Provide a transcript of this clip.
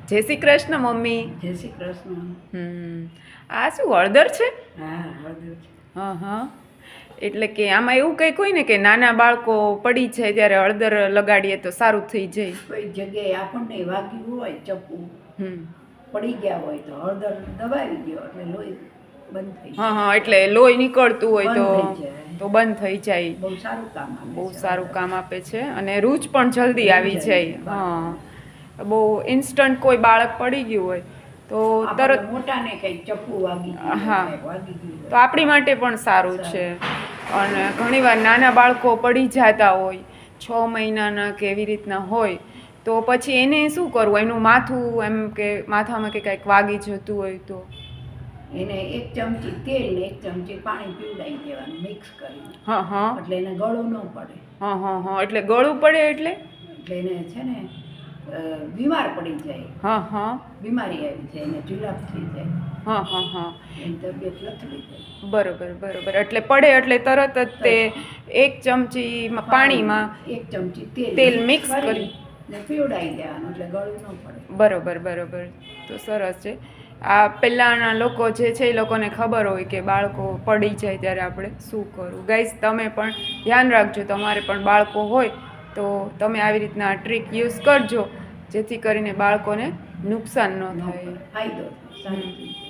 જય શ્રી કૃષ્ણ મમ્મી. જય શ્રી કૃષ્ણ. આ શું હળદર છે? હા, હળદર છે. હા હા. એટલે કે આમાં એવું કંઈક હોય ને કે નાના બાળકો પડી જાય ત્યારે હળદર લગાડીએ તો સારું થઈ જાય. કોઈ જગ્યાએ આપણને વાગ્યું હોય ચપ્પુ પડી ગયા હોય તો હળદર દબાવી દો એટલે લોહી બંધ થઈ જાય. હા હા, એટલે લોહી નીકળતું હોય બંધ થઈ જાય. તો બંધ થઈ જાય. બહુ સારું કામ આપે બહુ છે સારું હળદર. કામ આપે છે અને રૂચ પણ જલ્દી આવી જાય. બાળકોને. હા, બહુ ઇન્સ્ટન્ટ કોઈ બાળક પડી ગયું હોય તો આપણે તરત મોટાને કંઈક ચપ્પુ વાગી ગયું હા, હોય, વાગી ગયું તો હોય. આપણી માટે પણ સારું છે. અને ઘણીવાર નાના બાળકો પડી જતા હોય 6 મહિનાના કે એવી રીતના હોય તો પછી એને શું કરવું? એનું માથું એમ કે માથામાં કે કંઈક વાગી જતું હોય તો એને 1 ચમચી તેલ ને 1 ચમચી પાણી પીવડાવી દેવાનું મિક્સ કરીને. હા હા એટલે એને ગળું ન પડે. હા હા હા, એટલે ગળું પડે એટલે એને છે ને બીમાર પડી જાય. હા હા, બીમારી આવી જાય, એને જુલાબ થઈ જાય, હા હા હા, એની તબિયત લથડી જાય. બરોબર બરોબર. એટલે પડે એટલે તરત જ તે 1 ચમચી પાણીમાં 1 ચમચી તેલ મિક્સ કરી ને પીવડાવી દેવાનું એટલે ગળું ન પડે. બરોબર બરોબર. તો સરસ છે. આ પહેલાંના લોકો જે છે એ લોકોને ખબર હોય કે બાળકો પડી જાય ત્યારે આપણે શું કરવું. ગાઈઝ, તમે પણ ધ્યાન રાખજો. તમારે પણ બાળકો હોય તો તમે આવી રીતના ટ્રીક યુઝ કરજો જેથી કરીને બાળકોને નુકસાન ન થાય. ફાયદો થાય.